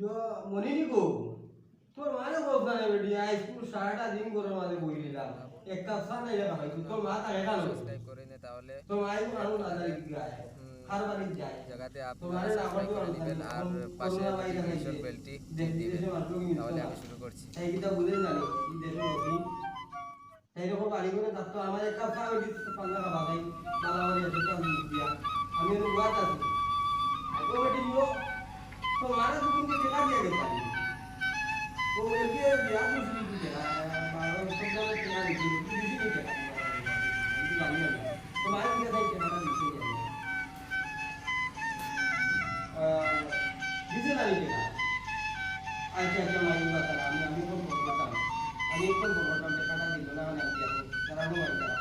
यो মনিনি গো তোর মানে বলছ না বেটি আই স্কুল সারাটা দিন করে মাঝে বই দিলাম এক কাপ চা নাই খাই তোর মা তাকে কালো সাবস্ক্রাইব করে নে তাহলে তোর মাই আনু না জানি কি গায় হার বাড়ি যায় জায়গাতে তোর আপনারা মানে না সাবস্ক্রাইব করে দিবেন আর পাশে করোনা ভাই নোটিফিকেশন বেলটি দিবেন তাহলে আমি শুরু করছি। এই কিটা বুঝেন জানি এই দেশের নবী এই রকম বাড়ি করে যাতো আমার এক কাপ চা বেটি পাঁচা খাওয়া দেই মালামারি এসে তো আমি দিয়া আমি তো বাত আছি আইগো বেটি ও তো মারা তো তুমি টাকা দিয়ে গেছে তো একে বিয়া করছিস তুই বাবা সব জায়গায় টাকা দিছিস তুই দিছিস টাকা আমি জানি না তো মারা দিয়ে দেয় টাকা দিছিস দিছে না টাকা আচ্ছা আচ্ছা মারি বাতা আমি কোন করতাম আমি কোন করতাম টাকাটা দিল না মানে আমি দিয়া তারা নো মারি তারা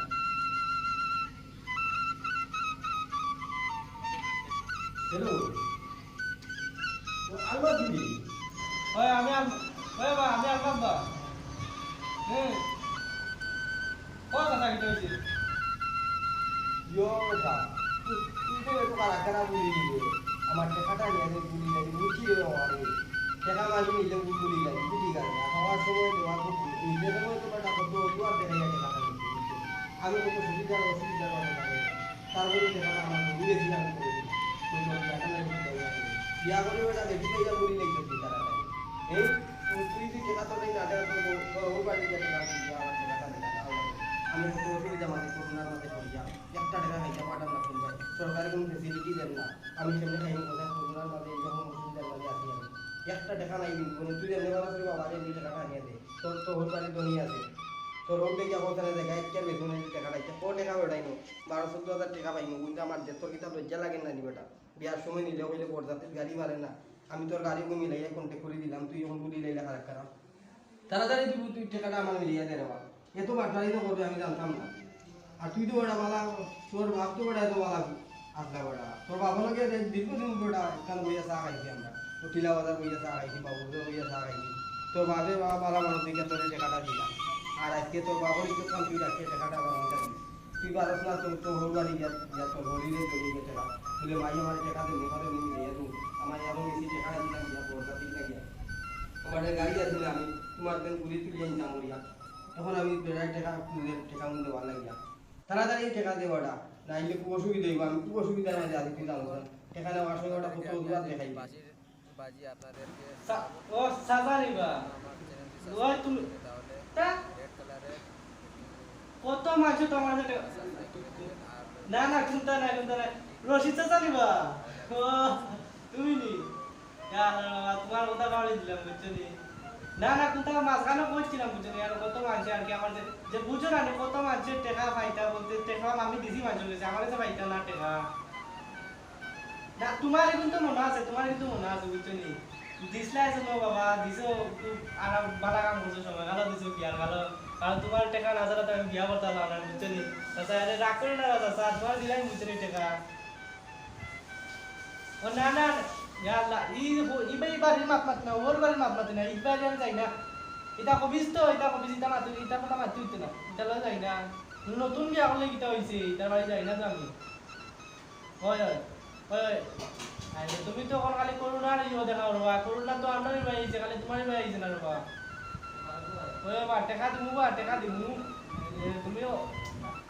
হ্যালো তো আলবা দিবি ওই আমি ওই বা আমি আসলাম বা কথা থাকি হয়েছে ইয়ো বেটা তুই তো একটু কারা বলি দিবে আমার টাকাটা নিয়ে যে বলি লাগে মুখি রে আমারে টাকা মাঝে নিলে বলি লাগে বুঝি গায় না খাওয়ার সময় দেওয়ার খুব নিজের সময় তো বেটা কত দুয়ার দেয় না টাকাটা আমি কত সুবিধার অসুবিধার কথা থাকে তারপরে টাকাটা আমার ঘুরে দিলাম করে দিই তুই তো টাকা লাগে বিয়া করে বেটা দেখি যা বলি লাগে তুই তারা এই তুই টাকা তো নেই না টাকা তো ওর বাড়ি গিয়ে টাকা দিয়ে আমার টাকাটা দে আমি কত অসুবিধা মাঝে করোনার মাঝে পড়িয়া একটা টাকা খাইতে পাঠাম না কোন সরকারি কোনো ফেসিলিটি দেন না আমি সেমনি খাইনি কোথায় করোনার মাঝে এইরকম অসুবিধার মাঝে আসি আমি একটা টাকা নাই কোনো তুই এমনি বাবা তুই বাবা এই টাকাটা নিয়ে দে তোর ওর বাড়ি ধনী আছে তোর ওর দেখি অবস্থানে দেখা একটা বেতনে টাকা পাইছে ও টাকা বেটাইনো 12-14 হাজার টাকা পাইনো কিন্তু আমার যে তোর কিতাব লজ্জা লাগে না নি বেটা বিয়ার সময় নিলে হইলে বরযাত্রীর গাড়ি মারে না আমি তোর গাড়ি মিলাই কন্ট্যাক্ট করে দিলাম তুই এখন বলি লাইলা খারাপ খারাপ তাড়াতাড়ি তুই টাকাটা আমার মিলিয়ে দে রেবা এত বাটারি তো করবে আমি জানতাম না আর তুই তো বড়া মালা তোর বাপ তো বড়া এত মালা আসলা বড়া তোর বাবা লোকে দীর্ঘদিন বড়া কাল বইয়া চা খাইছি আমরা তো টিলা বাজার বইয়া চা খাইছি বাবু বইয়া চা খাইছি তোর বাপে বাবা মালা মানুষ দিকে তোর টাকাটা দিলাম আর আজকে তোর বাবার ইজ্জত কাম তুই রাখছে টাকাটা আমার মধ্যে তুই পারস না তোর তোর হোল বাড়ি যা তোর হোলিরে তৈরি গেছে টাকা বলে মাই আমার টাকা দিন এবারে নিয়ে দিয়ে তুমি আমার এখন বেশি টাকা দিলাম যা তোর দিন লাগিয়া আমার গাড়ি আসলে আমি তোমার দিন পুলিশ তুলে আনতাম মরিয়া তখন আমি বেড়াই টাকা টাকা মূল্য ভালো লাগিয়া তাড়াতাড়ি টাকা দেওয়াটা নাইলে খুব অসুবিধা হইব আমি খুব অসুবিধার মাঝে আছি তুই জানো টাকা নেওয়ার সময় ওটা কত অজুহাত দেখাই বাজির বাজি আপনাদেরকে ও সাজানি বা আমার চ্যানেলটি ওই তুমি তাহলে তা রেড কালারে কত মাছ তোমার সাথে সাবস্ক্রাইব করে দিবেন আর না না চিন্তা নাই রশিদ সাজানি বা ও তুমি নি তোমার কথা বাড়ি দিলাম বুঝছো নি না না কোনটা মাঝখানে বলছিলাম বুঝছো আর কত মানছে আর কি আমার যে বুঝো না কত মানছে টাকা পাইতা বলতে টাকা আমি দিছি মানুষ গেছে আমার কাছে পাইতা না টাকা না তোমার কিন্তু মনে আছে বুঝছো নি দিসলাই আছে নো বাবা দিছো আর বালা কাম করছো সময় গালো দিছো বিয়ার গালো আর তোমার টাকা না জানা তো আমি বিয়া করতাম না বুঝছো নি তাছাড়া আরে রাগ করে না দাদা তোমার দিলাই বুঝছো নি টাকা ও না না ইয়া আল্লাহ ই বাড়ির মাপ মাত না ওর বাড়ির মাপ মাত না ই বাড়ি আমি যাই না এটা কবিস তো এটা কবিস এটা মাত এটা কথা মাত হইতো না এটা লয় যাই না নতুন বিয়া করলে কিটা হইছে এটা বাড়ি যাই না তো আমি হয় হয় হয় আরে তুমি তো এখন খালি করোনার ইও দেখাও রবা করোনা তো আমারই বাড়ি আইছে খালি তোমারই বাড়ি আইছে না রবা ওই বা টাকা দিমু তুমিও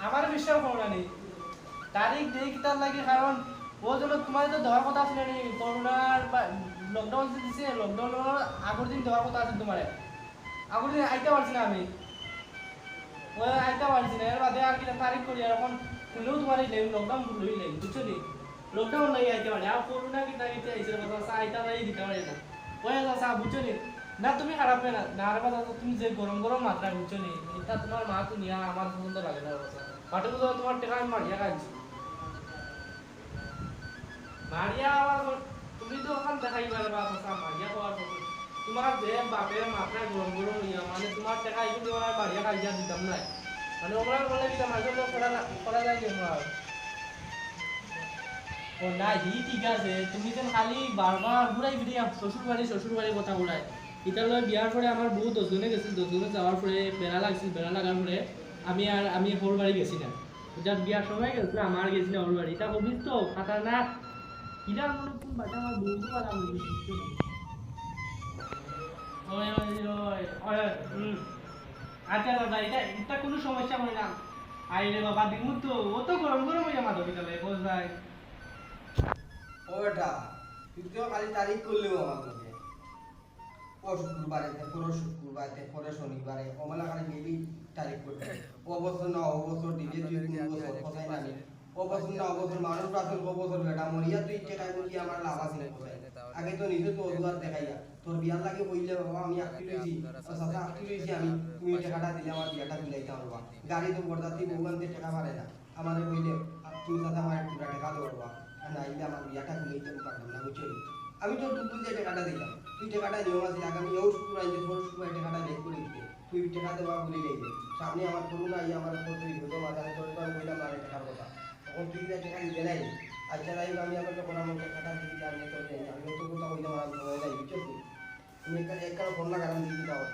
আমার বিশ্বাস করো না নি তারিখ দেই কিতার লাগে কারণ ও জন্য তোমার তো দেওয়ার কথা ছিল নি করোনার লকডাউন যে দিছে লকডাউনের আগের দিন দেওয়ার কথা আছে তোমার আগের দিন আইতে পারছি না আমি ও আইতে পারছি না এর বাদে আর কি তারিখ করি আর এখন খুলেও তোমার এই লকডাউন খুলেই লাগে বুঝছো নি লকডাউন লাগে আইতে পারে আর করোনা কি তারিখে আইছে কথা আইতে পারি দিতে পারে না ওই দাদা বুঝছো নি না তুমি খারাপ না না আর বাদা তুমি যে গরম মাত্রা বুঝছো নি এটা তোমার মা তো নিয়া আমার পছন্দ লাগে না কথা মাঠে তো তোমার টাকা আমি মারিয়া খাইছি মারিয়া আবার তুমি তো ওখান দেখাই পারবা কথা মারিয়া পাওয়ার কথা তোমার যে বাপের মাথায় গরম ইয়া মানে তোমার টাকা একটু তোমার মারিয়া খাইয়া দিতাম না মানে ওগুলা বলে দিতাম মাঝে তো করা যায় তোমার ও না ঠিক আছে তুমি তো খালি বারবার ঘুরাই ফিরে শ্বশুর বাড়ি কথা ঘুরাই এটা লয় বিয়ার পরে আমার বউ 10 জনে গেছিল 10 জনে যাওয়ার পরে বেড়া লাগার পরে আমি হোর বাড়ি গেছি না যার বিয়ার সময় গেছিল আমার গেছি না হোর বাড়ি এটা কবিস তো খাতারনাক ইরা মনে কোন বাটা আমার বন্ধু আর আমি ওই ওই ওই ওই আচ্ছা দাদা এটা কোনো সমস্যা হয় না আইলে বাবা দিমু তো ও তো গরম গরম হয়ে মাদক দিলে বোঝাই ওটা তুই তো খালি তারিখ করলেও আমার কাছে ও শুক্রবারে পুরো শুক্রবারে পরে শনিবারে কমলা খালি মেবি তারিখ করতে ও বছর না ও বছর দিলে তুই কোন বছর কোথায় জানি ও বছর না ও বছর মানুষ আসল ও বছর বেটা মরিয়া তুই কে টাইম কি আমার লাভ আছে কোথায় আগে তো নিজে তো অজুহাত দেখাইয়া তোর বিয়ার লাগে কইলে বাবা আমি আটকে লইছি সাথে আটকে লইছি আমি তুমি টাকাটা দিলে আমার বিয়াটা দিলাইতে পারবা গাড়ি তো বর্দাতি ভগবানতে টাকা পারে না আমারে কইলে তুমি সাথে আমার একটু টাকা দেবো আর নাইলে আমার বিয়াটা দিলাইতে পারলাম না বুঝছো আমি তো দুপুর দিয়ে টাকাটা দিলাম তুই টাকাটা নিয়ম আছে আগামী এও শুক্রবার যে পরের শুক্রবার টাকাটা বের করে দিতে তুই টাকা দেওয়া বলে লাগবে সামনে আমার করুণা ইয়ে আমার উপর তুই ভেজো মাথায় তোর কারণ কইলাম না টাকার কথা তখন তুই টাকা দিতে নাই আচ্ছা তাই আমি আবার যখন আমার টাকাটা দিতে আমি তো দেই আমি তো কথা কইলাম আমার সময় নাই বুঝছো তুমি এক কারো ফোন লাগা আমি দিতে দাও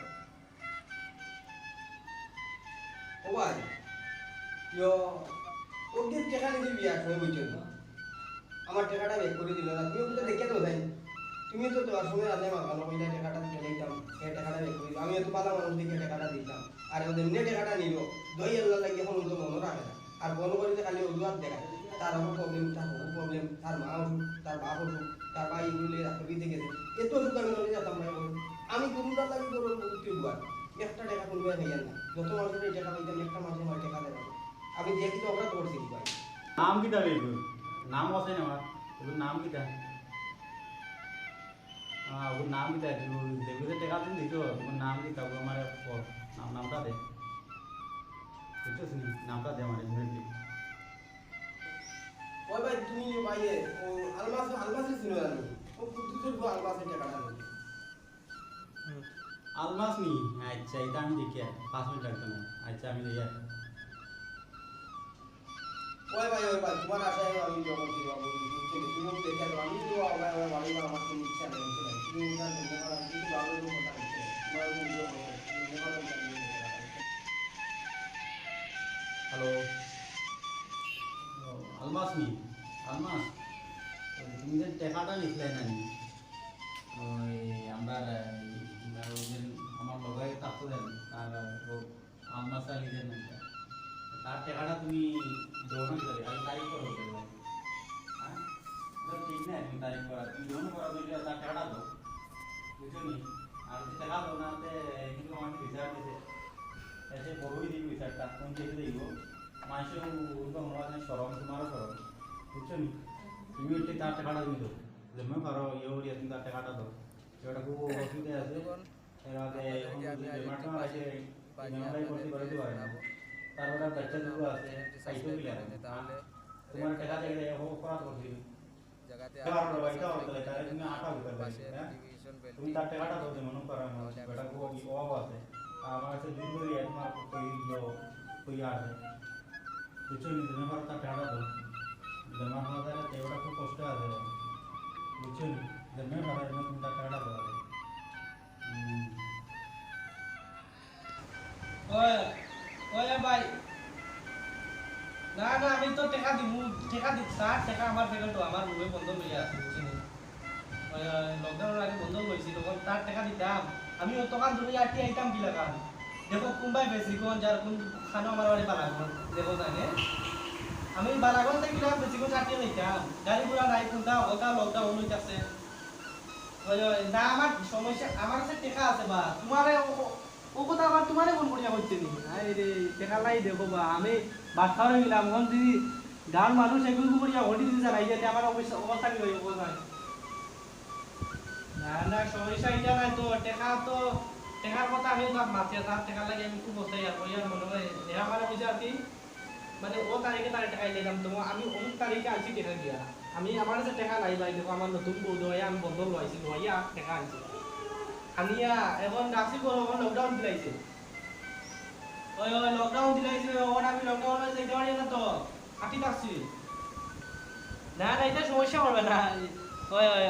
ও ভাই ইয়ো ওকে টাকা নিতে বিয়া সময় বুঝছো আমার টাকাটা বের করে দিল না তুমি ওটা দেখে তো যাই তুমি তো তোমার সময় আলে মা ভালো কইলা টাকাটা দিতে লইতাম এই টাকাটা বের করে আমি তো পালা মানুষ দেখে টাকাটা দিতাম আর ওদের এমনি টাকাটা নিল দই আল্লাহ লাগে এখন তো মনে রাখে না আর বন্ধ করে খালি অজুহাত দেখায় তার আমার প্রবলেম তার বড় প্রবলেম তার মা অসুখ তার বাপ অসুখ তার ভাই এগুলো রাখবি থেকে গেছে এত অসুখ আমি নলে যেতাম না আমি কোনটা লাগে বড় মুক্তি দুয়ার একটা টাকা কোনবাই হইয়ান না যত মানুষের এই টাকা পাইতাম একটা মাসে আমার টাকা দেব আমি দেখি তো অপরাধ করছি ভাই নাম কিটা বেগু নাম আছে না আমার ওর নাম কিটা ওর নাম কিটা দেবীতে টাকা দিন দিছো ওর নাম কিটা ও আমার নামটা দে বুঝছিস নি নামটা দে আমার ইমিডিয়েটলি ওই ভাই তুমি ভাইয়ে ও আলমাসে ছিল জানি ও পুতুতের গো আলমাসে টাকাটা নেই আলমাস নি আচ্ছা এটা আমি দেখি 5 মিনিট লাগবে না আচ্ছা আমি দেখি ওই ভাই তোমার আশায় আমি যখন ছিল তুমি দেখে দাও আমি তো আবার বাড়ি বা আমার কোনো ইচ্ছা নেই তুমি ওটা দেখে আর আমি তো ভালো লোক কথা বলছি তোমার ভিডিও হ্যালো আলমাস নি আলমাস তুমি যে টাকাটা নিছিলে না নি ওই আমরা আমার লগাই থাকতো দেন আর ও আলমাস আলিদের না তার টাকাটা তুমি দৌড়ান করে আর তারিখ করো হ্যাঁ ঠিক না তুমি তারিখ করা তুমি দৌড় করা দিলে তার টাকাটা দাও বুঝছো নি আর যদি টাকা দাও না কিন্তু আমাকে বিচার দিতে এসে বড়ই দিবি বিচারটা কোন দেখে দেখবো মানুষের উল্টো মনে হয় সরম তোমারও সরম বুঝছো নি তুমি উঠলে তার টাকাটা তুমি দাও যেমন পারো ইয়ে উড়িয়ে তুমি তার টাকাটা দাও সেটা খুব অসুবিধা আছে এর মাধ্যমে আছে মেমোরাই করতে পারতে পারে না তারপরে বাচ্চাগুলো আছে সাইকেল গিলা তাহলে তোমার টাকা থেকে অপরাধ করছি জায়গাতে কারণ বাইটা হতে তাহলে তুমি আটা বিকার পাশে হ্যাঁ ডিভিশন তুমি তার টাকাটা দাও মনে করো আমার বেটা কো অভাব আছে আমার কাছে দিন ধরে তোমার কই আছে বুঝছো নি তুমি আমার তার টাকাটা দাও জমা হওয়া যায় তেওটা খুব কষ্ট আছে বুঝছো নি জমা হওয়া যায় তুমি তার টাকাটা দাও ওই ওই ভাই না না আমি তো টাকা দিমু টাকা দিচ্ছা টাকা আমার ফেরত তো আমার রুমে বন্ধ হয়ে আছে বুঝিনি ওই লকডাউনের আগে বন্ধ হয়েছিল তখন তার টাকা দিতাম আমি ও দোকান ধরে আটি আইতাম কি লাগান দেখো কোনবাই বেশি কোন যার কোন খানো আমার বাড়ি বালাগন দেখো জানে আমি বালাগন থেকে গেলাম বেশি কোন আটি লইতাম গাড়ি ঘোড়া নাই কোনটা ওটা লকডাউন হইতাছে ওই না আমার সমস্যা আমার কাছে টাকা আছে বা তোমারে ও কথা আবার তোমারে ফোন করিয়া হচ্ছে নি আরে রে দেখা লাই দেখো বা আমি বাসা হয়ে গেলাম এখন যদি গাঁর মানুষ এগুলো করিয়া হটি দিতে জানাই যে আমার অবস্থা কি হইব না না সমস্যা এটা নাই তো টাকার কথা আমি তো মাথিয়া তার টাকা লাগে আমি খুব বসে আর কইয়া মনে হয় এরা মানে বুঝা কি মানে ও তারিখে তার টাকা দিলাম তো আমি অমুক তারিখে আনছি টাকা দিয়া আমি আমার কাছে টাকা নাই ভাই দেখো আমার নতুন বউ দয়া আমি বন্ধ লইছি লইয়া টাকা আনছি আনিয়া এখন রাখছি করো লকডাউন দিলাইছে ওই লকডাউন দিলাইছে ওর আমি লকডাউনে যাইতে পারি না তো আটি থাকছি না না এটা সমস্যা হবে না ওই ওই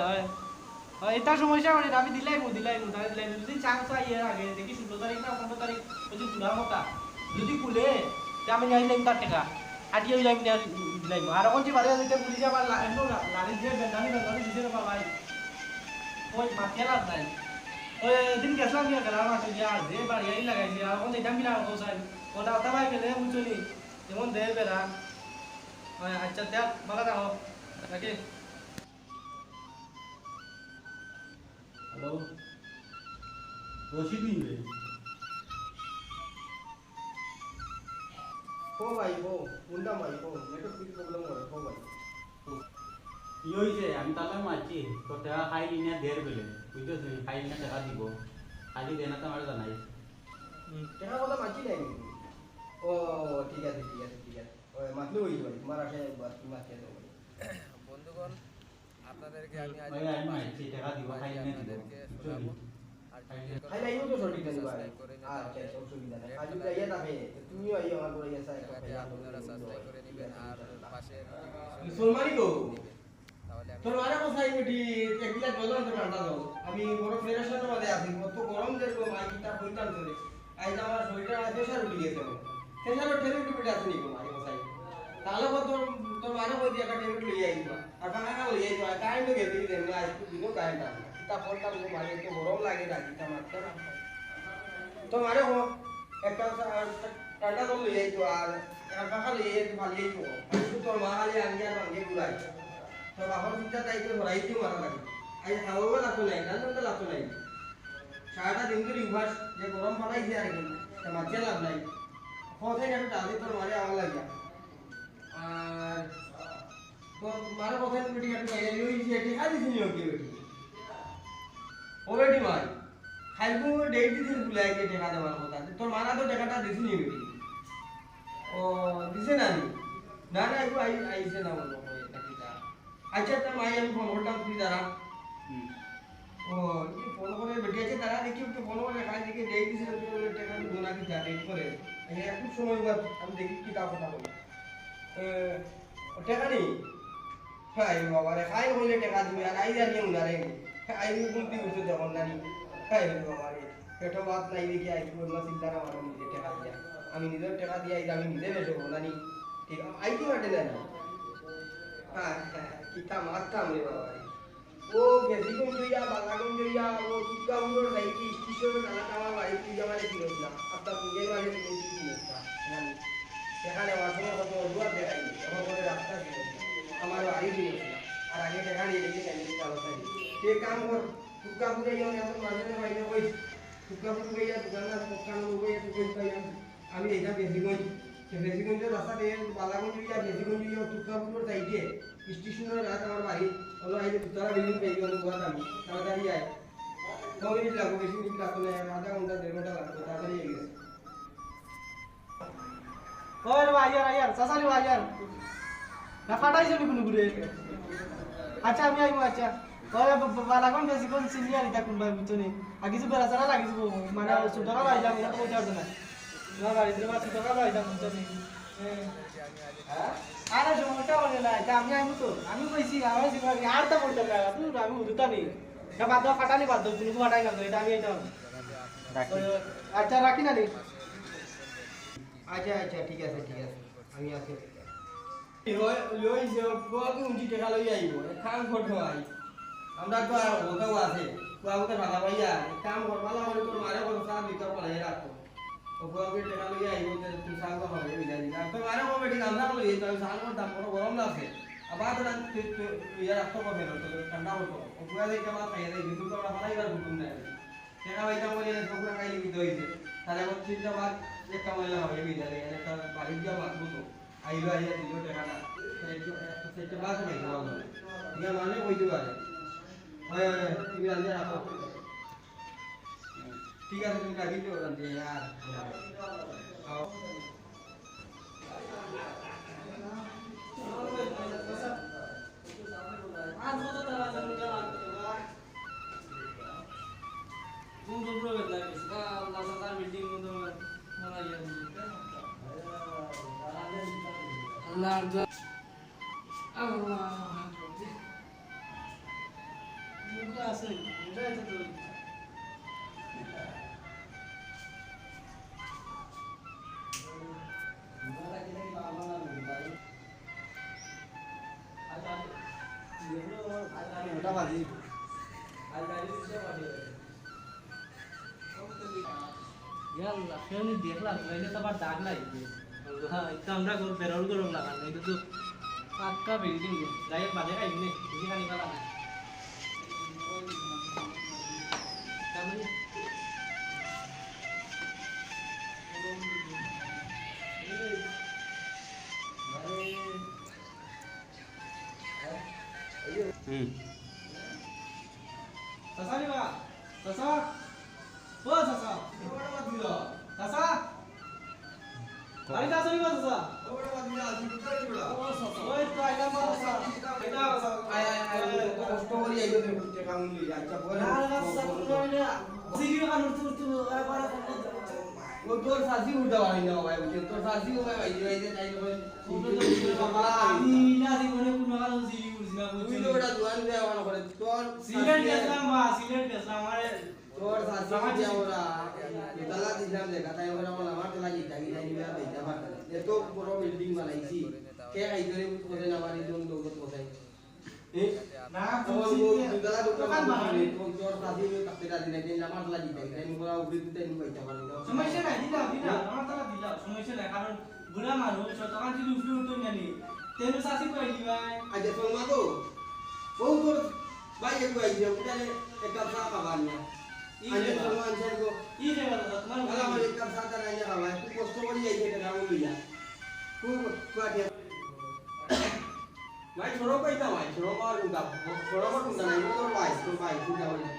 ওই এটা সমস্যা হবে না আমি দিলাই তাহলে দিলাই যদি চান্স আই এর আগে দেখি 16 তারিখ না 15 তারিখ ওই যে পুরা মতা যদি খুলে আমি যাই লাইম তার টাকা আটি হই যাই দিলাই আর কোন যে বারে যাইতে পুলিশ আবার লাইন যে বেদানি দিছে না ভাই ওই মাথিয়া লাগ নাই ওই দিন গেছিলাম গিয়ে খেলার মাঠে গিয়ে আর যে বাড়ি আই লাগাইছি আর কোন দিতাম কিনা কোসাই কোনটা কথা ভাই ফেলে বুঝলি যেমন দে বেড়া আচ্ছা দেখ ভালো থাকো নাকি হ্যালো রশিদ নিবে हो भाई हो मुंडा भाई हो नेटवर्क की प्रॉब्लम हो भाई কি হয়েছে আমি তাহলে মারছি তো টাকা খাইলি না দের বেলে বুঝতেছি খাইলি না টাকা দিব খালি দেনা তো আমার জানাই টাকা কথা মাছি নাই ও ঠিক আছে ঠিক আছে ঠিক আছে ওই মাতলু হই ভাই তোমার আসে বাত কি মাছি দাও ভাই বন্ধুগণ আপনাদেরকে আমি আজ ভাই আমি মারছি টাকা দিব খাইলি না দিব আপনাদেরকে শোনাবো আর খাই লাইও তো সঠিক জানি ভাই সাবস্ক্রাইব করে নিন আচ্ছা আচ্ছা অসুবিধা নাই আজ তো ইয়া থাকে তুমিও আইও আমার করে এসে একটা জায়গাতে আপনারা সাবস্ক্রাইব করে নেবেন আর পাশে মুসলমানই গো তাহলে আমি তোর মারা কোথায় বেটি এক গিলাস জল আনতে ঠান্ডা দাও আমি বড় ফ্রেশনের মধ্যে আছি কত গরম দেখবো মাই কিটা কইতাম তোরে আজ আমার শরীরটা প্রেসার উঠে গেছে প্রেসার ঠেলে উঠে পেটে আছে নি গো মাই কোথায় তাহলে কত তোর মারা কই দিয়ে একটা ট্যাবলেট লই আইবা আর টাকা না লই আইবা কারেন্ট গেছে দিন না আজ দিনও কারেন্ট আছে তা ফোনটা গো মাই তো গরম লাগে রাখিটা মারতে না তো মারে হো একটা ঠান্ডা জল লই আইতো আর টাকা লই আইতো ভালো আইতো তোর মা খালি আঙ্গিয়া ভাঙ্গে গুলাই তো বাবার চিন্তা তাই তো ধরাই দিও মারা লাগে আই খাওয়াবো লাগতো নাই রান্না লাগতো নাই সারাটা দিন ধরে উভাস যে গরম পাঠাইছে আর কি তা মাঝে লাভ নাই কোথায় একটু ডালি তোর মারে আমার লাগিয়া আর তোর মারা কোথায় বেটি একটু গাইয়া লই যে টিকা দিছি নিও কি বেটি ও বেটি মাই খাইবো ডেট দিছিস বুলাই যে টিকা দেওয়ার কথা তোর মারা তো টাকাটা দিছি নি বেটি ও দিছে না নি না না একটু আইছে না বলো আচ্ছা তা মাই আমি ফোন করতাম তুই দাঁড়া ও এই ফোন করে বেটি আছে দাঁড়া দেখি একটু ফোন করে খাই দেখি ডেট দিছে টাকা গোনা কি যা ডেট করে এই একটু সময় বাদ আমি দেখি কি তা কথা বলি টাকা নেই খাই বাবা রে খাই বললে টাকা দিবি আর আই জানি উনারে আই বলতে বসে যখন জানি খাই বাবা রে পেটো বাদ নাই দেখি আই কি বললা চিন্তা না মানো নিজে টাকা দিয়া আমি নিজের টাকা দিয়া আমি নিজে বেশে বলানি ঠিক আই কি মাঠে জানি হ্যাঁ কিতা মারতাম রে বাবা রে ও গেছিলাম জইয়া বালাগম জইয়া ও দুর্গা পুজোর যাইছি স্টেশনে টানা টানা বাড়ি পূজা মানে ছিল না আপনার পূজাই বাড়ি থেকে ছিল না সেখানে ওয়াসনা কত দুয়ার দেখাইনি তখন করে রাস্তা ছিল আমার বাড়ি ছিল আর আগে দেখা নিয়ে দেখি ক্যান্ডিড চালু থাকি সে কাম কর দুর্গা পুজো যাও এখন মাঝে বাইরে কই দুর্গা পুজো গিয়া দোকানদার পকানো গিয়া তুই কই আমি এটা বেশিগঞ্জ বেশিগঞ্জের রাস্তা দিয়ে বালাগঞ্জ গিয়া বেশিগঞ্জ গিয়া দুর্গা পুজোর যাইতে স্টেশনের রাত আমার বাড়ি হলো আইলে তোরা বিল্ডিং পেয়ে গেল গোয়া আমি তাড়াতাড়ি আয় 9 মিনিট লাগবে বেশি মিনিট লাগবে না আধা ঘন্টা 1.5 ঘন্টা লাগবে তাড়াতাড়ি এসে গেছে ওরে ভাইয়ার আয়ার সাসালি ভাইয়ার না ফাটাইছ নি কোন গুরে আচ্ছা আমি আইবো আচ্ছা ওরে বালাগন বেশি কোন সিনিয়র এটা কোন ভাই বুঝনি আগে যে বেড়া সারা লাগিস মানে সুতরা ভাই যাম এটা বলতে পারছ না না বাড়ি দিয়ে সুতরা ভাই যাম বুঝনি হ্যাঁ আরে জমটা বলে না এটা আমি আইবো তো আমি কইছি আমার জীবন আর তা বলতে না তুই আমি উদুতা নি না বাদ দাও ফাটানি বাদ দাও তুমি ফাটাই না এটা আমি এটা আচ্ছা রাখি না নি আচ্ছা আচ্ছা ঠিক আছে আমি আছি লই যে কোয়াকে উঞ্চি টাকা লই আইব খান ফটো আই আমরা তো আর ওটাও আছে কোয়াকে ভাগা পাইয়া কাম করবালা হলে তোর মারে বল সারা ভিতর পড়ে রাখো ও কোয়াকে টাকা লই আইব তুই সাঙ্গ হবে বিদায় দিলা তো মারে বল বেটি গামলা লই তো সাঙ্গ দাম বড় গরম লাগছে আবার তো ইয়া রাখতো কবে না তো ঠান্ডা হতো ও কোয়া দেখে মা খাইয়া দেই কিন্তু তো আমরা ফালাইবার হুকুম নাই টাকা পয়সা বলে ছোকরা খাইলে কি হইছে তাহলে আমার চিন্তা বাদ একটা মহিলা হবে বিদায় একটা বাড়ির যা মাতবো তো আইলো আইয়া দিল টাকাটা সেটা বাস নাই তো ইয়া মানে কইতে পারে তুমি আনতে রাখো ঠিক আছে তুমি রাখি দিও আনতে यार आओ आज तो तारा जरूर কোন কোন প্রবেশ লাগে সেটা লাসাদার বিল্ডিং মধ্যে মনে হয় আল্লাহ আল্লাহ মুখ আছে এটা তো ওটা বাজি আর গাড়ি দিতে পারি ইয়াল্লা ফেনি দেখলাম লাইনে তো আবার দাগ লাগবে হ্যাঁ এটা আমরা ঘর বেরোল গরম লাগানো এটা তো পাক্কা বিল্ডিং যাই বাজে খাইবি নে বুঝি খানি পালা না Sasa ni ba? Sasa? Bo Sasa? Sasa? Ari Sasa ni ba Sasa? Oh Sasa. Oi to aila ba Sasa? Ita কষ্ট করি আইলো টাকা মুলি আচ্ছা বল na Sasa ko na. Sige ka nur tu para ও তোর সাজি উঠা পারি না ভাই বুঝছো তোর সাজি ও ভাই ভাই যে তাই আমি না জীবনে কোনো কাজ জিবি বুঝি না তুই তো ওটা দোয়ান দেয়া মনে করে তোর সিলেট গেছলাম মা সিলেট গেছলাম আরে তোর সাজি দিয়া ওরা তালা দিলাম দেখা তাই ওরা বল আমার তো লাগি জাগি জানি না বেটা পারতে এত বড় বিল্ডিং বানাইছি কে আই ধরে কোথায় না মারি জন লোক কোথায় না তোর দুতলা দোকান বানাই তোর সাজি কাটতে কাটতে দিন আমার লাগি তাই তাই ওরা উড়ে দিতে নি বেটা পারি না সমস্যা নাই দিলা আমার তারা দিলা সমস্যা নাই কারণ বুড়া মানুষ তখন যদি উঠে উঠতে জানি তেনু সাসি কই দিবাই আচ্ছা তোর মা তো ও তোর ভাই একটু আই যে উঠালে এক কাপ চা খাবার না আরে তোর মা আনছেন গো ই রে বাবা তোমার ভালো আমার এক কাপ চা তা না খাওয়া তুই কষ্ট করি যাই যে টাকা লইয়া খুব কুয়াটি ভাই ছোড়ো কইতা ভাই ছোড়ো পাওয়ার উঠা ছোড়ো পাওয়ার উঠা নাই তোর ভাই তুই যাও না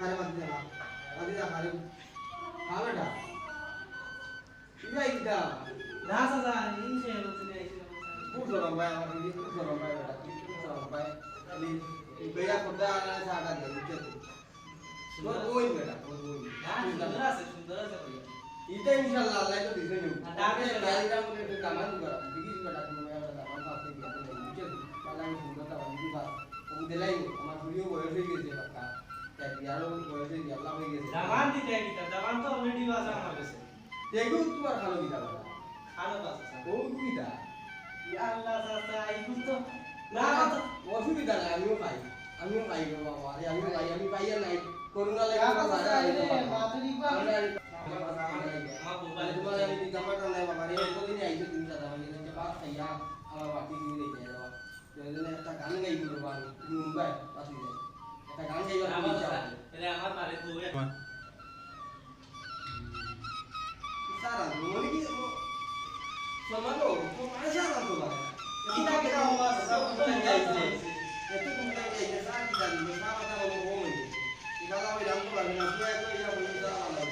আরে বাদ দে আরে খাবেটা ইয়া ইদা না সাসা ই সে বলতে আইছিল খুব গরম ভাই আমার দিদি খুব গরম ভাই বেটা খুব গরম ভাই খালি বেয়া পড়া না সাগা দে বুঝছো তোর ওই বেটা তোর ওই না সুন্দর আছে কই এটা ইনশাআল্লাহ আল্লাহ তো দিছে নি ডাকে গাড়িটা মনে একটু কামান করা বিগিস বেটা তুমি আমার কামান পাতে গিয়া তো বুঝছো পালা আমি সুন্দরটা বান্ধি বা ও দিলাই আমার ভিডিও বয়স হয়ে গেছে বাকা তাই ইয়ারও বয়স হয়ে গেল হয়ে গেছে জামান দিতে কিটা জামান তো অলরেডি বাসা আমার কাছে তেগু তোমার খালো কিটা বাবা খালো বাসা ও কিটা ইয়া আল্লাহ সাসা আই তো না অসুবিধা নাই আমিও খাই বাবা আরে আমিও খাই আমি পাইয়া নাই করোনা লাগে মাতুরি বা মা মোবাইল তোমার আমি কি জামাটা নাই বাবা রে কদিন আইছো তুমি দাদা আমি যে পাস খাইয়া আমার বাটি তুমি দেখে যাও তাহলে একটা গান গাইব বাবা তুমি মুম্বাই পাসি যাও একটা গান গাইবা আমার তুমি চাও এটা আমার বাড়ি তো সারা মনে কি সমালো তো মাসা না তো বাবা কিটা কিটা হওয়া সব যাইছে এত তুমি যাইছে সারা কি জানি না কথা বলো ওই ইবালা ওই রাম তো লাগে না তুই এত ইয়া বলি যা আমার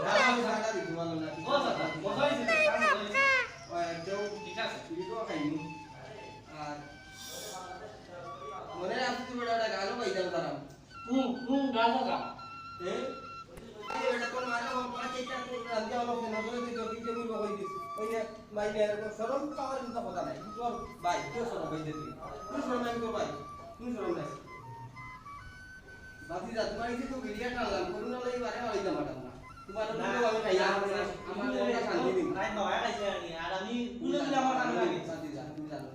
না আমি সারা দিতে পারলাম না ও সাসা বসাইছে কাম হইছে ওই কেউ ঠিক আছে ভিডিও খাইনি আর মনে আছে তুমি একটা গানও গাইতাম তারা গানো গা এটা তোর মারা পাঁচ এটা তোর রান্দি হলো কেন বলে দিতে দিতে মুই কই দিস ওই যে মাইনে সরম পাওয়ার কিন্তু কথা নাই তোর ভাই কেউ সরম হই দিতি তুই সরম নাই তোর ভাই তুই সরম নাই বাকি যা তোমার কি তো ভিডিও টানলাম করুণা লই বারে হইতাম মাটাম না তোমার ভিডিও আমি খাইয়া আমার মনটা শান্তি দিন নাই নয়া খাইছে আর আমি কুলে কুলে আমার কানে লাগে শান্তি যা তুমি জানো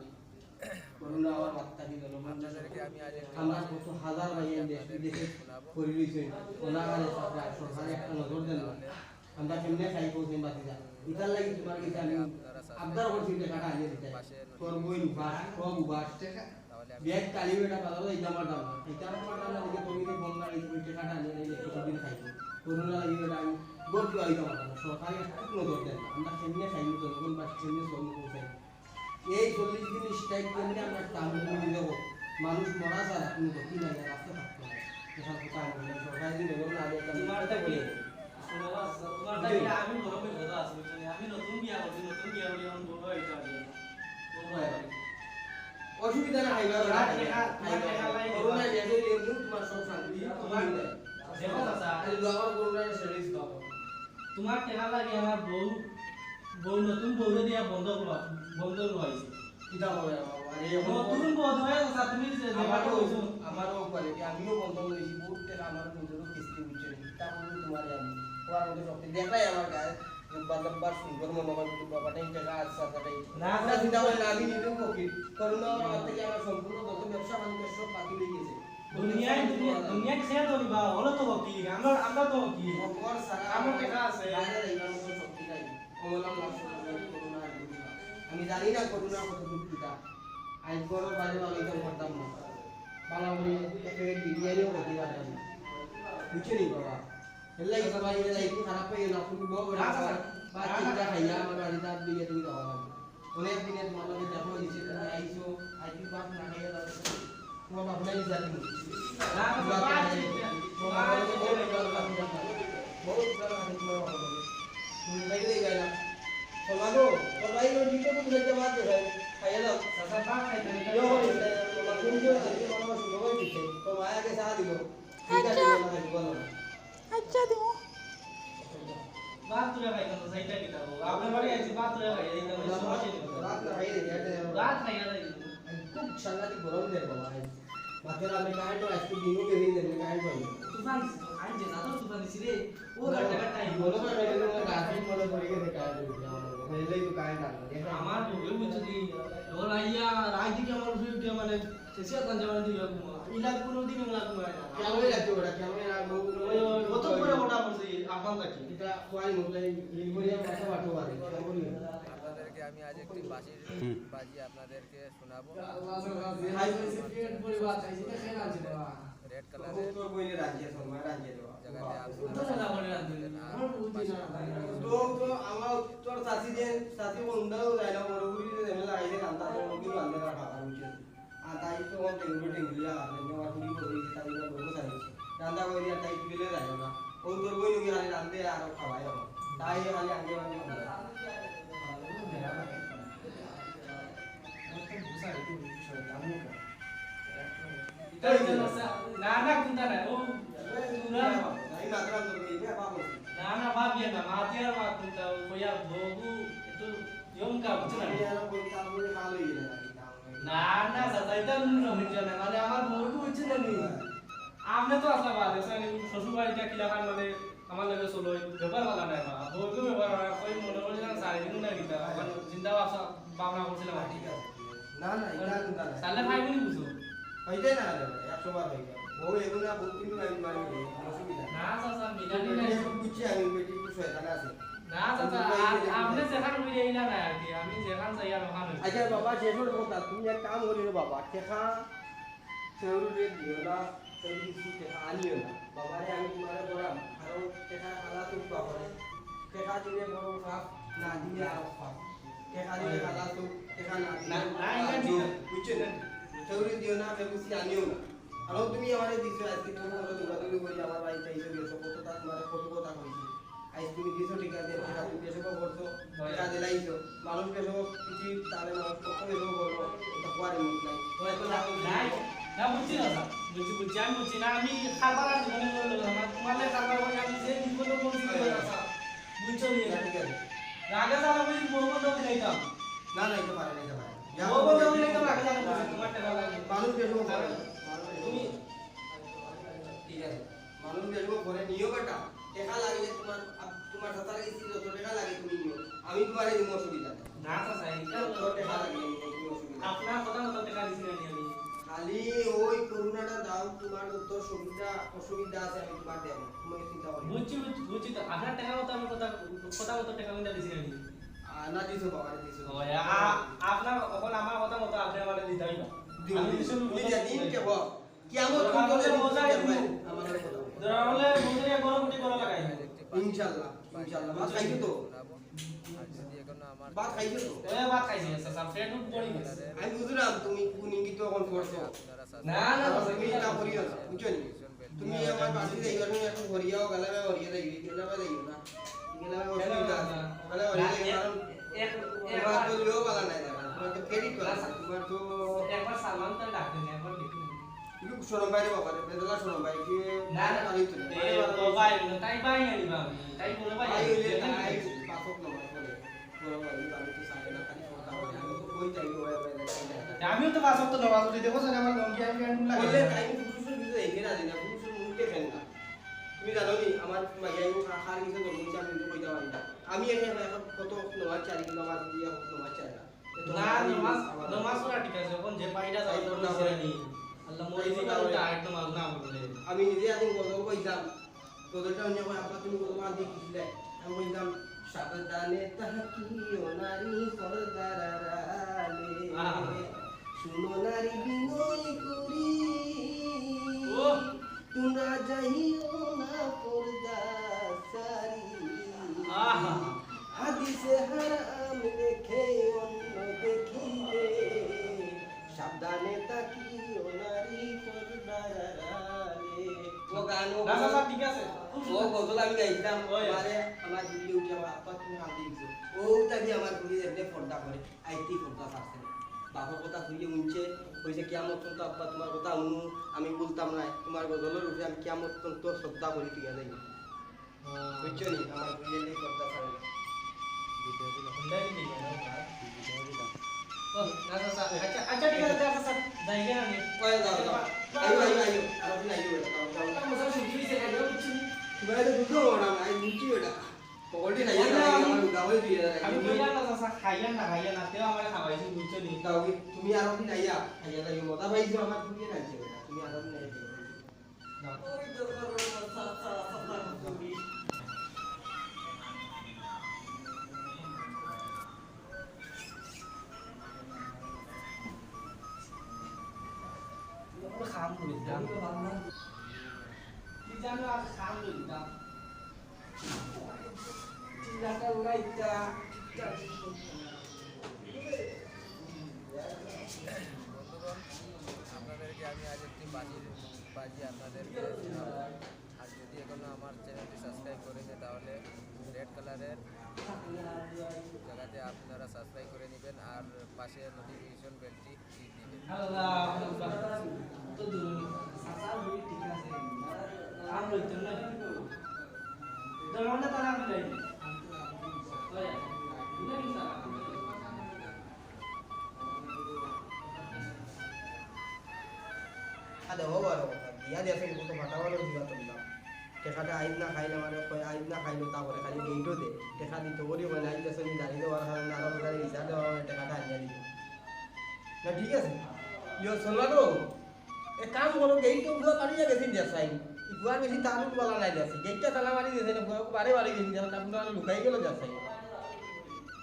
করুণা আমার মাথা কি গেল আপনাদেরকে আমি আজ একটি আমরা কত হাজার ভাইয়ের দেশ বিদেশে করে রয়েছে ওনারে সরকারে একটা নজর দেন না আমরা কেমনে খাই পৌঁছে বাতি যা ইতার লাগি তোমার কাছে আমি আবদার করছি টাকাটা আনিয়ে দিতে তোর বই বাস সব বাস তাহলে আমি ব্যাগ কালি বেটা বাজারও এই জামার দাম না এই জামার দাম না দিকে তুমি কি বন্ধ এই টাকাটা আনিয়ে দিলে কিছুদিন খাইবো করোনা লাগি বেটা আমি বহুত গাড়ি দাম না সরকারি একটু নজর দেন না আমরা কেমনে খাইবো জনগণ বাস কেমনে সব পৌঁছাই এই 40 দিন স্ট্রাইক কেমনে আমরা তামিলনাড়ু দেব মানুষ মরা ছাড়া কোনো গতি নাই রাস্তা থাকতো না এসব কথা আমি সরকারি দিন নজর না দিয়ে তোমারটা কি তোমারটা কি আমি বড় হয়ে কথা আছে বুঝছেন আমি নতুন বিয়া করছি নতুন বিয়া হলে এখন বড় হইতে পারি অসুবিধা না খাইবা করোনা যেতে লেমু তোমার সব শান্তি তোমার দেখো চাচা এই লোয়ার করোনার সার্ভিস দাও তোমার টাকা লাগে আমার বউ বউ নতুন বউরে দিয়া বন্ধ হইছে কিটা হবে আরে নতুন বউ হয়ে চাচা তুমি যে আমারও হইছো আমারও কোয়ালিটি আমিও বন্ধ করেছি বহুত টাকা আমার কিন্তু কিস্তি বুঝছে তা বলি তোমার আমি ওর মধ্যে সব দেখাই আমার গায়ে লম্বার সুন্দর মনে হয় কিন্তু বাবাটাই টাকা আছে তাই না না চিন্তা করে না আমি নিজেও ফকির করোনা আমার থেকে আমার সম্পূর্ণ যত ব্যবসা বাণিজ্য সব বাতিল হয়ে গেছে দুনিয়া খেয়ে তো নিবা হলো তো কি আমরা তো কি ভগবান সারা আমার টাকা আছে। বাইরে যাইবার মতো শক্তি নাই কমলাম লাভ করুণা আর দুর্গা। আমি জানি না করুণা কত দুঃখিতা আজ বড় বাইরে আলোচনা করতাম না বালা করে এক প্যাকেট বিরিয়ানিও করতে পারতাম না বুঝছো নি বাবা এলাই সবাই এলাই একটু খারাপ হয়ে গেল তুমি বড় বড় বা চিন্তা খাইয়া আমার বাড়িতে আর দুইয়া তুমি দেওয়া লাগবে অনেক দিনে তোমার লগে দেখো দিছে তুমি আইছো আজ কি বাপ না খাইয়া দাও তোমার বাপ নাই জানি না बहुत बड़ा है तुम्हारा होगा नहीं नहीं गया समानो और भाई वो नीचे कुछ लेके बात है खाया लो ससा खाइते यो तुम जो है मानो सुनो भाई पीछे तो माया के साथ दिलो अच्छा दियो बात तुला काय करतो साईटा की दाबो आपल्या बारी यायची बात तुला काय यायची रात ना खाई दे रात नाही यायला खूप शांती गरम दे बाबा माथेला मी काय तो आज दिनो के दिन दे काय तो तुफान आणजे ना तो तुफान सिरे ओ गट्टा गट्टा बोलो ना मैं गाड़ी बोलो थोड़ी के काय तो पहले ही तो काय ना আমার ঢোকে বুঝছি ওর আইয়া রাইতে কি আমার ভিউ কি মানে শেষে কাঞ্জা মানে দিও ইলা কোন দিন লাগু না क्या होय लागतो बडा क्या होय लागो ও তো পুরো মোটা বলছি আফান থাকি এটা কোয়াই মুখলে ইলবরিয়া ভাষা বাটো বারে क्या बोलिए আপনাদেরকে আমি আজ একটি বাঁশির বাজি আপনাদেরকে শোনাবো हाय प्रेसिडेंट পরে বাত আইছে তে খেলা আছে দেবা রেড তো কালারের তো বইলে রাজ্য সময় রাজ্য দেবা জায়গাতে তো না বলে রাখতে আমার বুঝি না তো আমার তোর সাথী যে সাথী বন্ধু যায় না বড় গুলি যে মেলা আইলে কান্তা তো কি বান্ধে রাখা উচিত তাই তো ওর টেঙ্গুলিয়া আপনি আমার পুরি করে তাই না বড় সাথী কান্তা কইয়া তাই দিলে যায় না ও তোর বই নুকি আলে রান্দে আর খাওয়াই হবে তাই খালি আগে আগে না না চিন্তা নাই ও পুরা তাই মাত্রা তো এই বাবা না না ভাবিয়ে না মাতিয়ার মা কুন্তা কইয়া ভোগু একটু ইয়ং কা বুঝনা আমি আর বই কাল বই খালো ইলে না না সাইতা নুন হইছে না মানে আমার ভোগু হইছে না নি আমনে তো আসলা বাদ এসে শ্বশুর বাড়িটা কিলা খান মানে আমার লাগে চলো ব্যাপার বালা নাই বা ভোগু ব্যাপার কই মনে করছিলাম সাড়ে দিন না গিতা চিন্তা ভাবনা করছিলাম ঠিক আছে না না এটা চিন্তা নাই সালে ভাই বলি বুঝো হইতে না রে 100 বার হইছে ও এগুলা বহুত দিন আমি মারি অসুবিধা না চাচা মিলানি নাই বুঝছি আমি বেটি কিছু শয়তান আছে না চাচা আপনি যেখান মিলে ইলা না আর কি আমি যেখান চাই আর ওখান আচ্ছা বাবা শেষর কথা তুমি এক কাম করিও বাবা টেকা সেউরে দিও না সেউ কিছু টেকা আনিও না বাবারে আমি তোমারে বলাম কারণ টেকা আলা তো বাবারে টেকা দিলে বড় ফাপ না দিলে আর ফাপ টেকা দিলে আলা তো টেকা না না এটা ঠিক বুঝছো না সেউরে দিও না সেউ কিছু আনিও না আর তুমি আমারে দিছো আজকে তুমি বলো দৌড়াদৌড়ি করি আমার বাড়িতে এসে গেছো কত তা তোমার কত কথা কইছি আজ তুমি দিছো ঠিক আছে টেকা তুমি এসে করছো টেকা দিলাইছো মানুষ এসে কিছু তাহলে মানুষ কত এসে করবো এটা কোয়ারে মুখ নাই তো এত লাভ নাই না বুঝছি না বুঝছি আমি বুঝছি না আমি খাবার আর জীবনে করলো না তোমাদের খাবার বলে আমি যে বিপদ বলছি বুঝছো নি ঠিক আছে রাগে যারা বলি মোহাম্মদ দাও দিলাইতাম না না এটা পারে না এটা পারে মোহাম্মদ দাও দিলাইতাম রাগে যারা বলছি তোমার টাকা লাগে মানুষ এসে করে তুমি ঠিক আছে মানুষ এসে করে নিও বেটা টেকা লাগিলে তোমার তোমার সাথে লাগে যত টেকা লাগে তুমি নিও আমি তোমারে দিব অসুবিধা না চাচা এটা তো টেকা লাগে তুমি অসুবিধা আপনার কথা মতো টাকা দিছি না আমি খালি ওই করুণাটা দাও তোমার তো সুবিধা অসুবিধা আছে আমি তোমার দেব তুমি চিন্তা করো বুঝছি তো আপনার টাকা মতো আমি কথা মতো টাকা মিলা দিছি না না দিছো বাবা দিছো আপনার এখন আমার কথা মতো আপনি আমাকে দিতে হইবা আমি দিছি দিন কে বল কিয়ামত পর্যন্ত মজা আমার কথা ধরলে মুজরে বড় গুটি করা লাগাই ইনশাআল্লাহ ইনশাআল্লাহ বাত খাইছো তো শোনাবো আর যদি এখনো আমার বাত খাইছো তো ওই বাত খাইছি সব ফ্রেন্ড পড়ি গেছে আমি বুঝলাম তুমি কোন ইঙ্গিত এখন করছো না না তুমি এটা করিও না বুঝছো নি তুমি আমার পাশে যাইবার তুমি একটু করিয়াও গলাবে করিয়া যাইবি গলাবে যাইও না গলাবে অসুবিধা আছে গলাবে করিয়া কারণ একবার তো লিও বালা নাই তোমার তো ক্রেডিট বালা তোমার তো একবার সালমান তো ডাক দেন একবার দেখুন একটু শরম বাইরে বাবা রে বেদলা শরম ভাই কি না না খালি তো তো ভাই তাই ভাই আনিবা আমি তাই বলে ভাই ভাই হইলে তাই পাকক নামাজ পড়ে বড় ভাই আমি তো সাইড না খালি কথা বলি আমি তো কই চাই ওই ভাই আমিও তো পাঁচ ওয়াক্ত নামাজ পড়ি দেখো জানা আমার লঙ্গি আমি কেন লাগে বললে টাইম পুরুষের ভিতরে এগিয়ে না দিনা পুরুষের মুখে ফেল না তুমি জানো নি আমার মাইয়াই খার কিছু বলছি আমি তো কইতে পারি না আমি এখানে এখন কত নামাজ চারি নামাজ দিয়ে নামাজ চাই না না নামাজ পড়া ঠিক আছে এখন যে পাইটা যাই তোর না করে নি আল্লাহ মরে যাবে ওটা একদম আল্লাহ বলে আমি নিজে আমি গজল কইতাম গজলটা অন্য কই আপনার তুমি গজল মান দিছিলে আমি কইতাম সাবধানে তাকিও নারী পর্দার আড়ালে শুনো নারী বিনয় করি তোমরা যাইও না পর্দা সারি হাদিসে হারাম দেখে অন্য দেখিলে সাবধানে তাকিও নারী পর্দার আড়ালে ও গান ও না না ঠিক আছে ও গজল আমি গাইতাম মানে আমার দিল্লি উঠে আমার আপা তুমি কাম দিয়েছো ও তাকি আমার গুলি এমনি পর্দা করে আইতি পর্দা থাকছে বাবার কথা শুনে উনছে কইছে কিয়ামত পর্যন্ত আব্বা তোমার কথা শুনু আমি বলতাম না তোমার গজলের উপরে আমি কিয়ামত পর্যন্ত শ্রদ্ধা করি ঠিক আছে বুঝছো নি আমার গুলি এমনি পর্দা করে আচ্ছা ঠিক আছে আচ্ছা জায়গা আমি ওই যাও যাও আইও আইও আইও আর দিন আইও তোমার তো দুটো ওড়া আই নিচে ওটা পকড়ি না ইয়া আমার গাওয়ে দিয়ে আমি কইলা না চাচা খাইয়া না তেও আমার খাওয়াইছি বুঝছো নি তাও তুমি আর দিন আইয়া আইয়া তাই মজা পাইছো আমার তুমি না আছে তুমি আর দিন আইয়া না ওই তো খাম করে দাম কি জানো আর খাম করে দাম চিন্তাটা লাইটা বন্ধুগণ, আপনাদেরকে আমি আজ একটি বাজি আপনাদেরকে শোনাবো। আর যদি এখনো আমার চ্যানেলটি সাবস্ক্রাইব করেছে তাহলে রেড কালারের জায়গাতে আপনারা সাবস্ক্রাইব করে নেবেন আর পাশে নোটিফিকেশন বেলটি টিপ দিবেন। আল্লাহ তো দূর চাচা হই ঠিক আছে খাম লইতো না দরমানে তারা আমি লই আদে ও বড় কথা বিয়া দেখে কত ফাটাওয়ালো দিবা তোমরা টেকাটা আইব না খাইলে মানে কয় আইব না খাইলো তারপরে খালি গেইটও দে টেকা দিতে বলি বলে আইব দেশে নি দাঁড়িয়ে দেওয়ার কারণে আরো টাকা হিসাব দেওয়া হয় টেকাটা আনিয়ে দিল না ঠিক আছে ইয়ো চলবাটো এ কাম করো গেইটো পুরো পারিয়ে গেছি দেশাই ইগুয়ার বেশি তালু বলা নাই দেশে গেইটটা তালা মারি দেশে না বারে বারে গেছি দেশে আপনারা লুকাই গেল দেশাই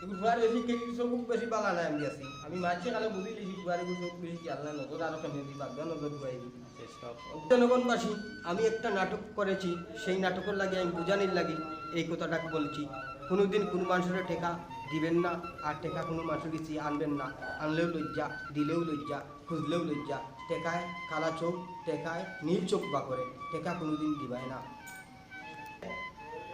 এগুলো বুয়ার বেশি কেজি সব বেশি বালা নাই আমি আছি আমি মাঝে কালে বুঝি লিখি বুয়ার এগুলো সব বেশি খেয়াল নাই নজর আরো কেমন দিই বাগদা নজর দুয়াই জনগণবাসী আমি একটা নাটক করেছি সেই নাটকের লাগে আমি বুঝানির লাগি এই কথাটা বলছি কোনোদিন কোনো মানুষের টেকা দিবেন না আর টেকা কোনো মানুষের কিছু আনবেন না আনলেও লজ্জা দিলেও লজ্জা খুঁজলেও লজ্জা টেকায় কালা চোখ টেকায় নীল চোখ বা করে টেকা কোনোদিন দিবাই না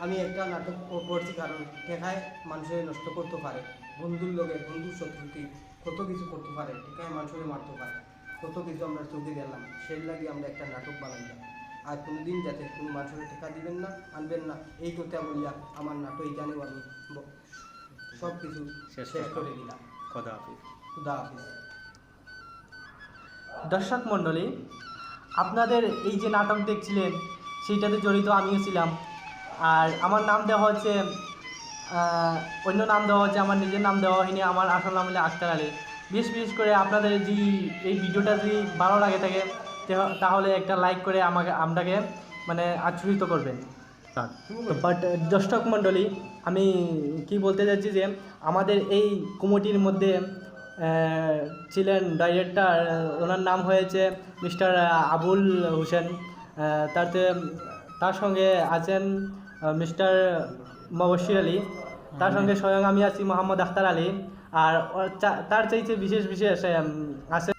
আমি একটা নাটক করছি কারণ টেকায় মানুষের নষ্ট করতে পারে বন্ধুর লগে বন্ধুর শত্রুতি কত কিছু করতে পারে টেকায় মানুষের মারতে পারে কত কিছু আমরা চোখে গেলাম সেই লাগে আমরা একটা নাটক বানাইলাম আর কোনোদিন যাতে কোনো মানুষের টাকা দিবেন না আনবেন না এই কথা বলিয়া আমার নাটক এখানেও আমি সব কিছু শেষ করে দিলাম খুদা হাফিজ দর্শক মণ্ডলী আপনাদের এই যে নাটক দেখছিলেন সেইটাতে জড়িত আমিও ছিলাম আর আমার নাম দেওয়া হচ্ছে অন্য নাম দেওয়া হচ্ছে আমার নিজের নাম দেওয়া হয়নি আমার আসল নাম হলে আক্তার আলী বিশেষ করে আপনাদের যদি এই ভিডিওটা যদি ভালো লাগে থাকে তাহলে একটা লাইক করে আপনাকে মানে আচ্ছুরিত করবেন বাট দর্শক মণ্ডলী আমি কি বলতে চাচ্ছি যে আমাদের এই কমিটির মধ্যে ছিলেন ডাইরেক্টর ওনার নাম হয়েছে মিস্টার আবুল হোসেন তার সঙ্গে আছেন মিস্টার মবশির আলী তার সঙ্গে স্বয়ং আমি আছি মোহাম্মদ আখতার আলী আর তার চাইতে বিশেষ আছে